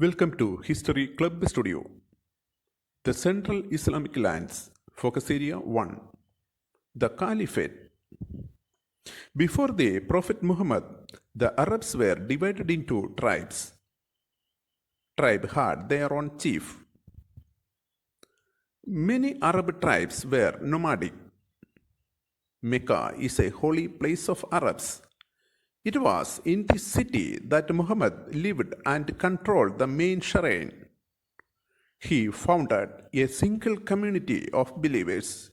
Welcome to History Club Studio. The Central Islamic Lands, Focus Area 1. The Caliphate. Before the Prophet Muhammad, the Arabs were divided into tribes. Tribe had their own chief. Many Arab tribes were nomadic. Mecca is a holy place of Arabs. It was in this city that Muhammad lived and controlled the main shrine. He founded a single community of believers.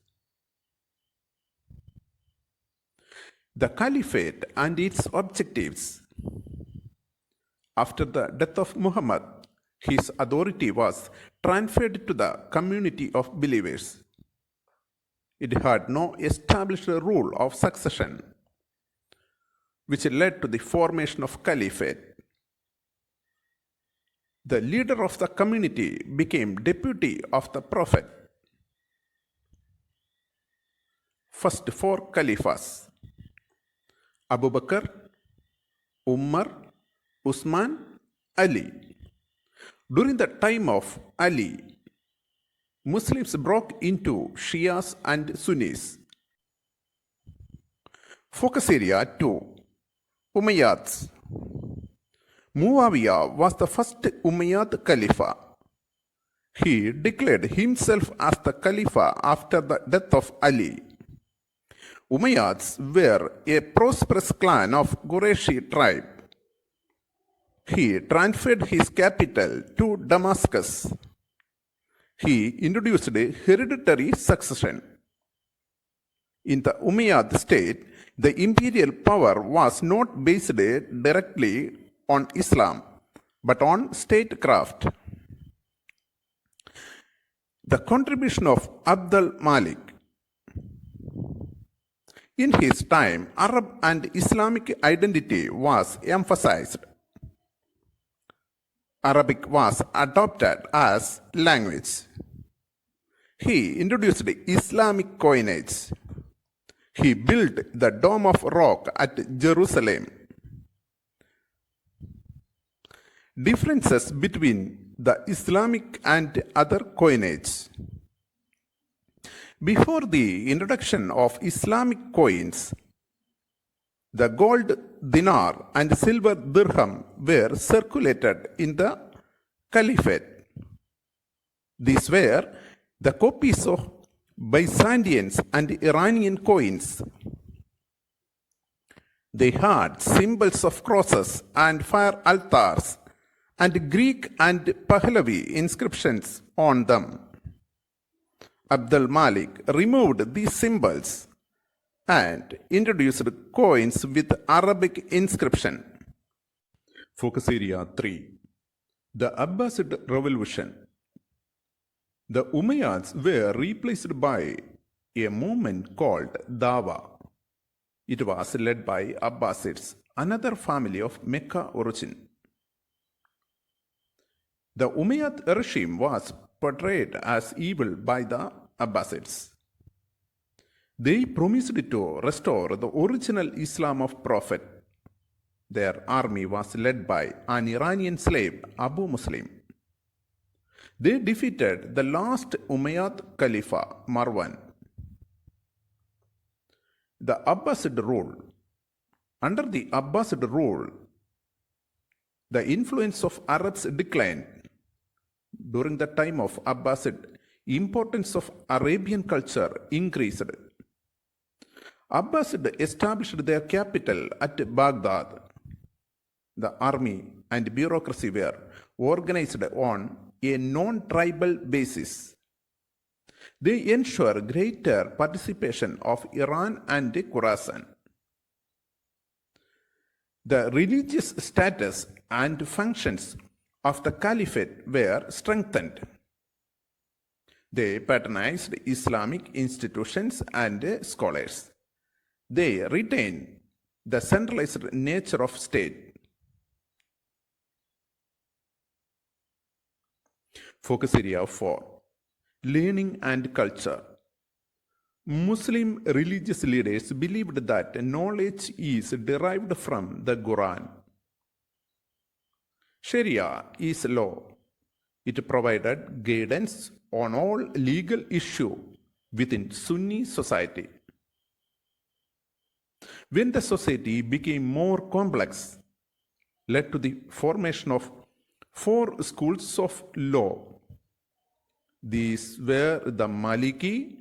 The Caliphate and its objectives. After the death of Muhammad, his authority was transferred to the community of believers. It had no established rule of succession, which led to the formation of Caliphate. The leader of the community became deputy of the Prophet. First four Caliphas: Abu Bakr, Umar, Usman, Ali. During the time of Ali, Muslims broke into shias and sunnis. Focus Area 2. Umayyads. Mauwiya was the first Ummayyad calipha. He declared himself as the calipha after the death of Ali. Umayyads were a prosperous clan of Qurayshi tribe. He transferred his capital to Damascus. He introduced hereditary succession. In the Umayyad state, the imperial power was not based directly on Islam, but on statecraft. The contribution of Abdul Malik. In his time, Arab and Islamic identity was emphasized. Arabic was adopted as language. He introduced Islamic coinage. He built the Dome of Rock at Jerusalem. Differences between the Islamic and other coinage. Before the introduction of Islamic coins, the gold dinar and silver dirham were circulated in the Caliphate. These were the copies of Byzantine and Iranian coins. They had symbols of crosses and fire altars and Greek and Pahlavi inscriptions on them. Abdul Malik removed these symbols and introduced coins with Arabic inscription. Focus Area 3. The Abbasid Revolution. The Umayyads were replaced by a movement called Dawa. It was led by Abbasids, another family of Mecca origin. The Umayyad regime was portrayed as evil by the Abbasids. They promised to restore the original Islam of Prophet. Their army was led by an Iranian slave, Abu Muslim. They defeated the last Umayyad Khalifa, Marwan. The Abbasid rule. Under the Abbasid rule, the influence of Arabs declined. During the time of Abbasid, importance of Arabian culture increased. Abbasid established their capital at Baghdad. The army and bureaucracy were organized on a non-tribal basis. They ensure greater participation of Iran and Khorasan. The religious status and functions of the Caliphate were strengthened. They patronized Islamic institutions and scholars. They retained the centralized nature of state. Focus Area 4. Learning and culture. Muslim religious leaders believed that knowledge is derived from the Quran. Sharia is law. It provided guidance on all legal issues within Sunni society. When the society became more complex, led to the formation of 4 schools of law. These were the Maliki,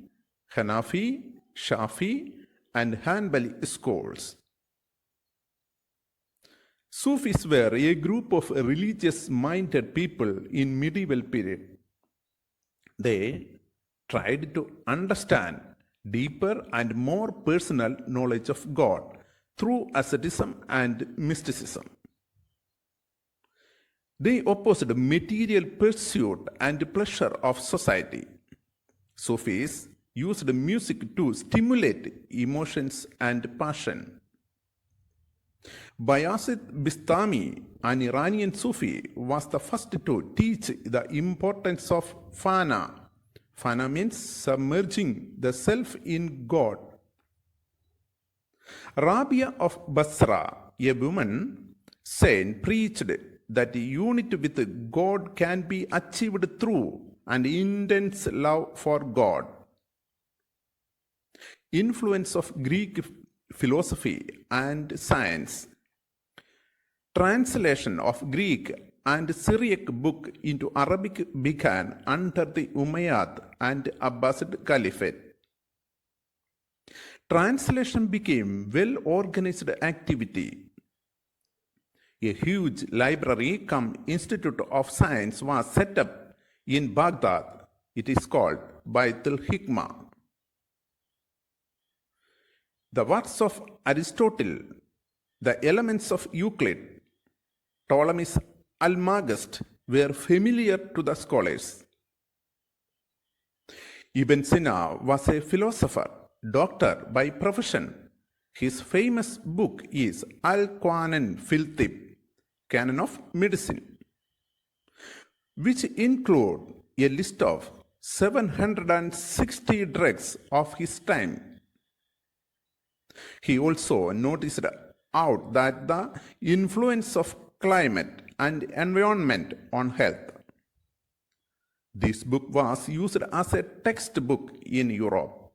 Hanafi, Shafi, and Hanbali schools. Sufis were a group of religious-minded people in medieval period. They tried to understand deeper and more personal knowledge of God through asceticism and mysticism. They opposed material pursuit and pleasure of society. Sufis used music to stimulate emotions and passion. Bayazid Bistami, an Iranian Sufi, was the first to teach the importance of fana. Fana means submerging the self in God. Rabia of Basra, a woman saint, preached that unity with God can be achieved through an intense love for God. Influence of Greek philosophy and science. Translation of Greek and Syriac book into Arabic began under the Ummayyad and Abbasid Caliphate. Translation became well-organized activity. A huge library cum Institute of Science was set up in Baghdad. It is called Baitul Hikmah. The works of Aristotle, the elements of Euclid, Ptolemy's Almagest were familiar to the scholars. Ibn Sina was a philosopher, doctor by profession. His famous book is Al-Qanan fil Tib, Canon of Medicine, which include a list of 760 drugs of his time. He also noticed out that the influence of climate and environment on health. This book was used as a textbook in Europe.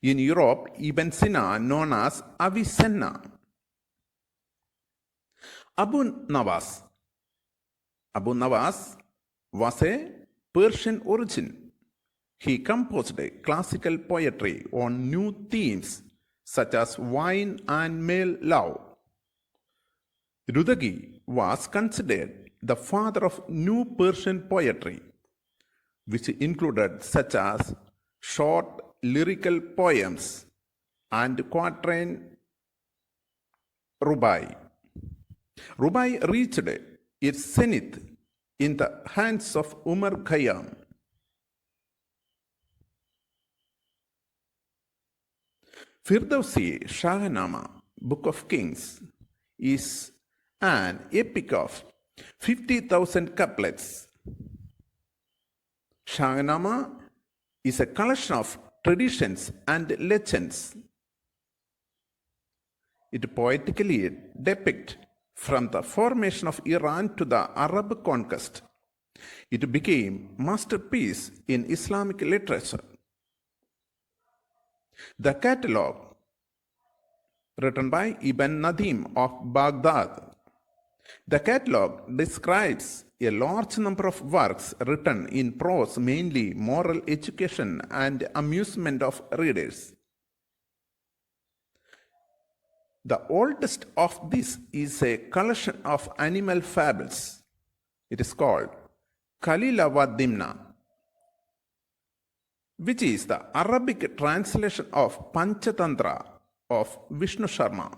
In Europe, Ibn Sina, known as Avicenna. Abu Nawas was a Persian origin. He composed classical poetry on new themes such as wine and male love. Rudagi was considered the father of new Persian poetry, which included such as short lyrical poems and quatrain rubai. Rubai reached its zenith in the hands of Umar Khayyam. Firdausi Shahnama, Book of Kings, is an epic of 50,000 couplets. Shahnama is a collection of traditions and legends. It poetically depicts from the formation of Iran to the Arab conquest. It became masterpiece in Islamic literature. The catalogue, written by Ibn Nadim of Baghdad. The catalogue describes a large number of works written in prose, mainly moral education and amusement of readers. The oldest of these is a collection of animal fables. It is called Qalila wa Dimna, which is the Arabic translation of Panchatantra of Vishnu Sharma.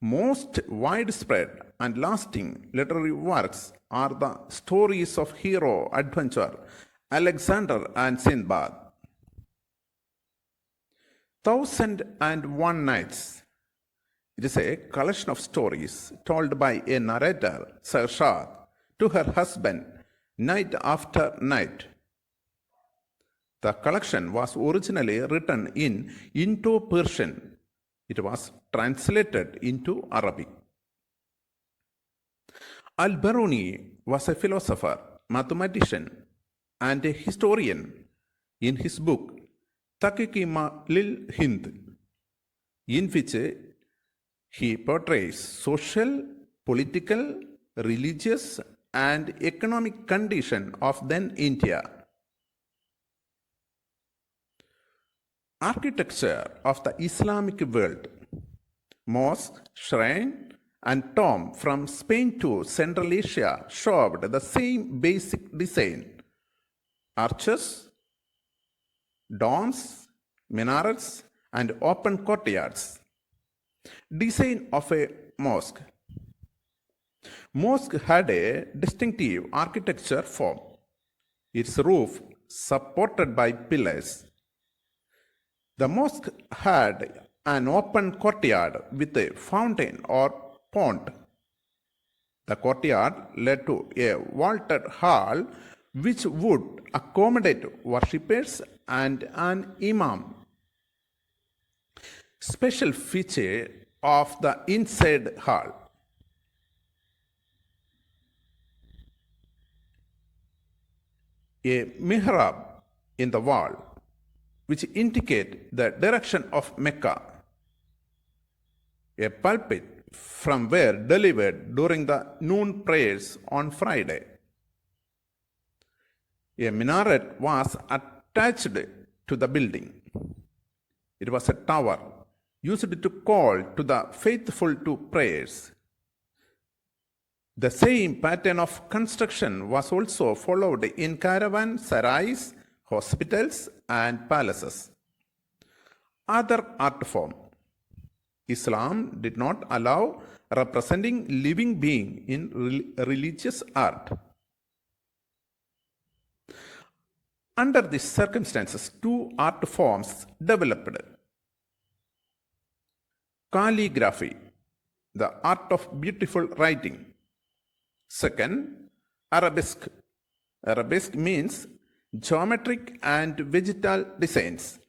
Most widespread and lasting literary works are the stories of hero adventure Alexander and Sindbad. 1001 Nights. It is a collection of stories told by a narrator, Sarshad, to her husband night after night. The collection was originally written in Indo-Persian. It was translated into Arabic. Al-Biruni was a philosopher, mathematician, and a historian in his book Taqima lil Hind, in which he portrays social, political, religious, and economic condition of then India. Architecture of the Islamic world, mosque, shrine, and tomb from Spain to Central Asia showed the same basic design: arches, domes, minarets, and open courtyards. Design of a mosque. Mosque had a distinctive architecture form, its roof supported by pillars. The mosque had an open courtyard with a fountain or pond. The courtyard led to a vaulted hall which would accommodate worshippers and an imam. Special feature of the inside hall: a mihrab in the wall which indicate the direction of Mecca, a pulpit from where delivered during the noon prayers on Friday. A minaret was attached to the building. It was a tower used to call to the faithful to prayers. The same pattern of construction was also followed in caravanserais, hospitals, and palaces. Other art form. Islam did not allow representing living being in religious art. Under these circumstances, two art forms developed: calligraphy, the art of beautiful writing. Second, arabesque. Arabesque means geometric and vegetal designs.